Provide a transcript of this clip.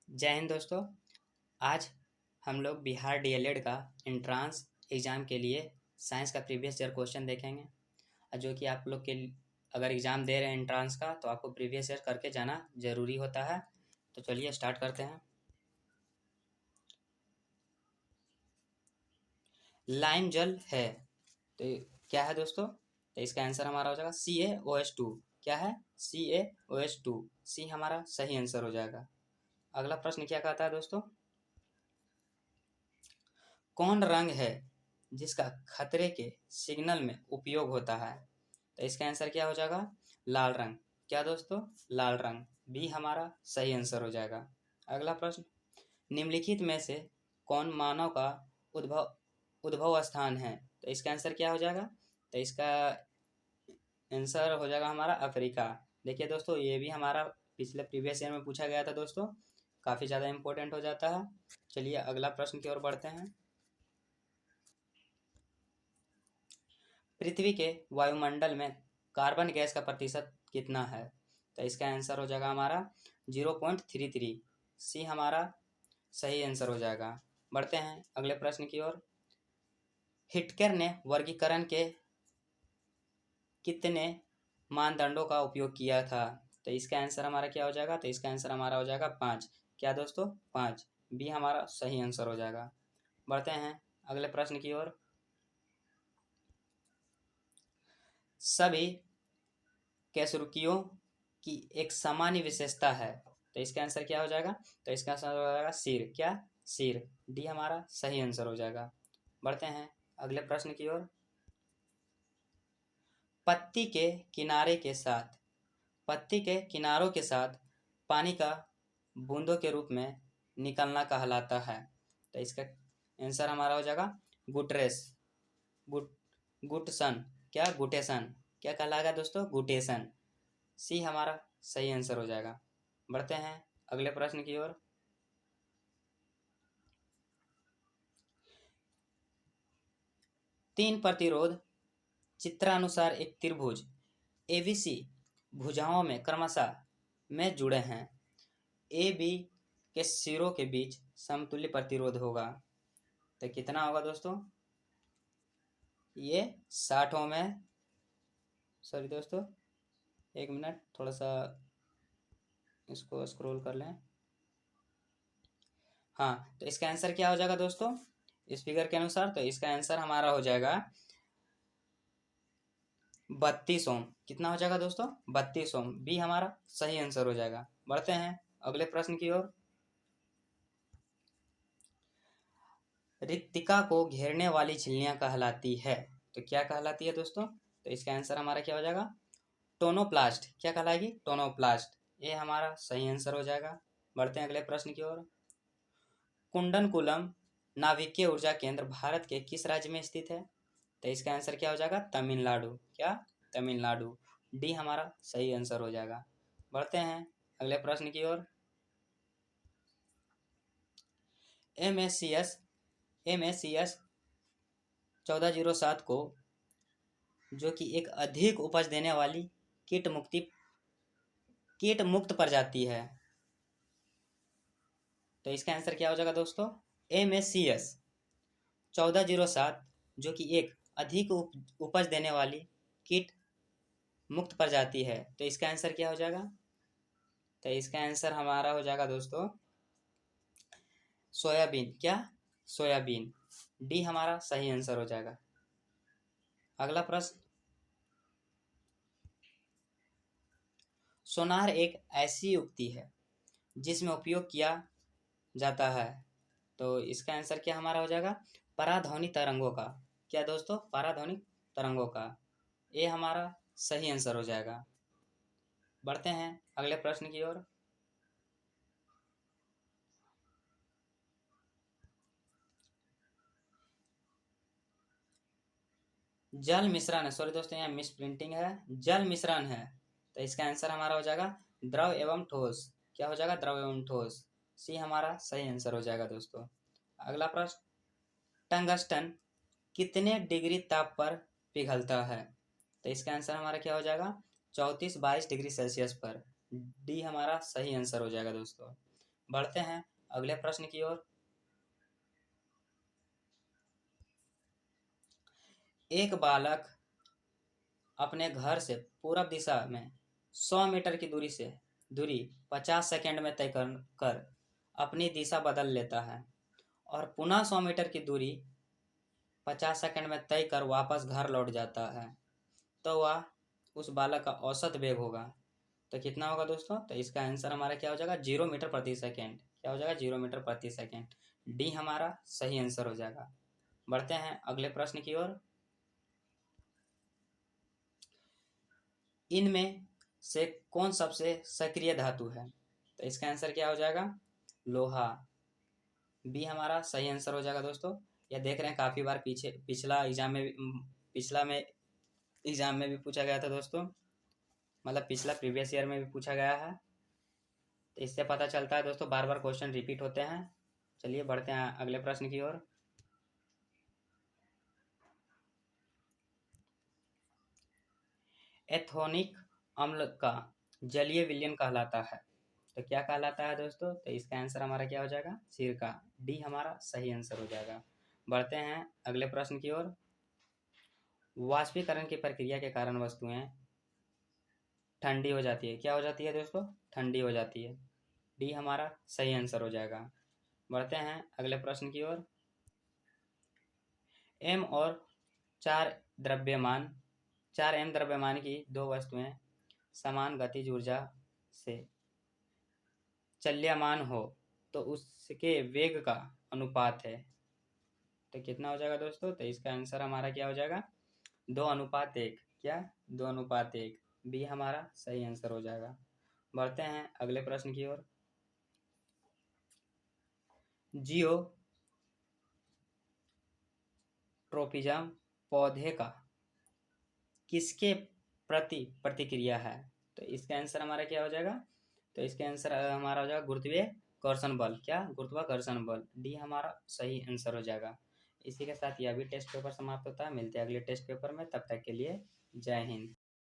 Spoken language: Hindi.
जय हिंद दोस्तों। आज हम लोग बिहार डीएलएड का एंट्रांस एग्ज़ाम के लिए साइंस का प्रीवियस ईयर क्वेश्चन देखेंगे जो कि आप लोग के अगर एग्ज़ाम दे रहे हैं एंट्रांस का तो आपको प्रीवियस ईयर करके जाना ज़रूरी होता है। तो चलिए स्टार्ट करते हैं। लाइम जल है तो क्या है दोस्तों? तो इसका आंसर हमारा हो जाएगा CaOH2। क्या है? CaOH2। सी हमारा सही आंसर हो जाएगा। अगला प्रश्न क्या कहता है दोस्तों? कौन रंग है जिसका खतरे के सिग्नल में उपयोग होता है? तो इसका आंसर क्या हो जाएगा? लाल रंग। क्या दोस्तों? लाल रंग। बी हमारा सही आंसर हो जाएगा। अगला प्रश्न, निम्नलिखित में से कौन मानव का उद्भव उद्भव स्थान है? तो इसका आंसर क्या हो जाएगा? तो इसका आंसर हो जाएगा हमारा अफ्रीका। देखिए दोस्तों, ये भी हमारा पिछले प्रीवियस ईयर में पूछा गया था दोस्तों, काफ़ी ज़्यादा इम्पोर्टेंट हो जाता है। चलिए अगला प्रश्न की ओर बढ़ते हैं। पृथ्वी के वायुमंडल में कार्बन गैस का प्रतिशत कितना है? तो इसका आंसर हो जाएगा हमारा 0.33। सी हमारा सही आंसर हो जाएगा। बढ़ते हैं अगले प्रश्न की ओर। हिटकर ने वर्गीकरण के कितने मानदंडों का उपयोग किया था? तो इसका आंसर हमारा क्या हो जाएगा? तो इसका आंसर हमारा हो जाएगा 5। क्या दोस्तों? 5। बी हमारा सही आंसर हो जाएगा। बढ़ते हैं अगले प्रश्न की ओर। सभी कैसरुकियों की एक सामान्य विशेषता है। तो इसका आंसर क्या हो जाएगा? तो इसका आंसर हो जाएगा सिर। क्या? सिर। डी हमारा सही आंसर हो जाएगा। बढ़ते हैं अगले प्रश्न की ओर। पत्ती के किनारे के साथ पत्ती के किनारों के साथ पानी का बूंदों के रूप में निकलना कहलाता है। तो इसका आंसर हमारा हो जाएगा गुटरेस गुट गुटसन। क्या? गुटेसन। क्या कहलाएगा दोस्तों? गुटेसन। सी हमारा सही आंसर हो जाएगा। बढ़ते हैं अगले प्रश्न की ओर। तीन प्रतिरोध चित्रानुसार एक त्रिभुज एबीसी भुजाओं में क्रमशः में जुड़े हैं। ए बी के सिरों के बीच समतुल्य प्रतिरोध होगा। तो कितना होगा दोस्तों? ये 60 में, सॉरी दोस्तों, एक मिनट, थोड़ा सा इसको स्क्रॉल कर लें। हाँ, तो इसका आंसर क्या हो जाएगा दोस्तों इस फिगर के अनुसार? तो इसका आंसर हमारा हो जाएगा 32 ओम। कितना हो जाएगा दोस्तों? 32 ओम। बी हमारा सही आंसर हो जाएगा। बढ़ते हैं अगले प्रश्न की ओर। रिक्तिका को घेरने वाली झिल्लियां कहलाती है। तो क्या कहलाती है दोस्तों? तो इसका आंसर हमारा क्या हो जाएगा? टोनोप्लास्ट। क्या कहलाएगी? टोनोप्लास्ट। ये हमारा सही आंसर हो जाएगा। बढ़ते हैं अगले प्रश्न की ओर। कुंडनकुलम नाभिकीय ऊर्जा केंद्र भारत के किस राज्य में स्थित है? तो इसका आंसर क्या हो जाएगा? तमिलनाडु। क्या? तमिलनाडु। डी हमारा सही आंसर हो जाएगा। बढ़ते हैं अगले प्रश्न की ओर। एमएससीएस 1407 को, जो कि एक अधिक उपज देने वाली कीट मुक्त प्रजाति है। तो इसका आंसर क्या हो जाएगा दोस्तों? MSCS 1407, जो कि एक अधिक उपज देने वाली कीट मुक्त प्रजाति है। तो इसका आंसर क्या हो जाएगा? तो इसका आंसर हमारा हो जाएगा दोस्तों सोयाबीन। क्या? सोयाबीन। डी हमारा सही आंसर हो जाएगा। अगला प्रश्न, सोनार एक ऐसी युक्ति है जिसमें उपयोग किया जाता है। तो इसका आंसर क्या हमारा हो जाएगा? पराध्वनि तरंगों का। क्या दोस्तों? पराध्वनि तरंगों का। ये हमारा सही आंसर हो जाएगा। बढ़ते हैं अगले प्रश्न की ओर। जल मिश्रण है, सॉरी दोस्तों यहाँ मिस प्रिंटिंग है, जल मिश्रण है। तो इसका आंसर हमारा हो जाएगा द्रव एवं ठोस। क्या हो जाएगा? द्रव एवं ठोस। सी हमारा सही आंसर हो जाएगा दोस्तों। अगला प्रश्न, टंगस्टन कितने डिग्री ताप पर पिघलता है? तो इसका आंसर हमारा क्या हो जाएगा? 34-22 डिग्री सेल्सियस पर। डी हमारा सही आंसर हो जाएगा दोस्तों। बढ़ते हैं अगले प्रश्न की ओर। एक बालक अपने घर से पूरब दिशा में 100 मीटर की दूरी 50 सेकंड में तय कर अपनी दिशा बदल लेता है और पुनः 100 मीटर की दूरी 50 सेकंड में तय कर वापस घर लौट जाता है, तो वह उस बालक का औसत वेग होगा। तो कितना होगा दोस्तों? तो इसका आंसर हमारा क्या हो जाएगा? 0 मीटर प्रति सेकंड। क्या हो जाएगा? 0 मीटर प्रति सेकंड। डी हमारा सही आंसर हो जाएगा। बढ़ते हैं अगले प्रश्न की ओर। इनमें से कौन सबसे सक्रिय धातु है? तो इसका आंसर क्या हो जाएगा? लोहा। बी हमारा सही आंसर हो जाएगा दोस्तों। यह देख रहे हैं काफ़ी बार पिछला एग्जाम में भी पूछा गया था दोस्तों, मतलब पिछला प्रीवियस ईयर में भी पूछा गया है। तो इससे पता चलता है दोस्तों बार बार क्वेश्चन रिपीट होते हैं। चलिए बढ़ते हैं अगले प्रश्न की ओर। एथोनिक अम्ल का जलीय विलयन कहलाता है, तो क्या कहलाता है दोस्तों? तो इसका आंसर हमारा क्या हो जाएगा? सिरका। डी हमारा सही आंसर हो जाएगा। बढ़ते हैं अगले प्रश्न की ओर। वाष्पीकरण की प्रक्रिया के कारण वस्तुएं ठंडी हो जाती है। क्या हो जाती है दोस्तों? ठंडी हो जाती है। डी हमारा सही आंसर हो जाएगा। बढ़ते हैं अगले प्रश्न की ओर। एम और 4m द्रव्यमान की दो वस्तुएं समान गतिज ऊर्जा से चल्यमान हो तो उसके वेग का अनुपात है, तो कितना हो जाएगा दोस्तों? तो इसका आंसर हमारा क्या हो जाएगा? 2:1। क्या? 2:1। बी हमारा सही आंसर हो जाएगा। बढ़ते हैं अगले प्रश्न की ओर। जियोट्रोपिज्म पौधे का किसके प्रति प्रतिक्रिया है? तो इसका आंसर हमारा क्या हो जाएगा? तो इसका आंसर हमारा हो जाएगा गुरुत्वाकर्षण बल। क्या? गुरुत्वाकर्षण बल। डी हमारा सही आंसर हो जाएगा। इसी के साथ यह भी टेस्ट पेपर समाप्त होता है। मिलते हैं अगले टेस्ट पेपर में, तब तक के लिए जय हिंद।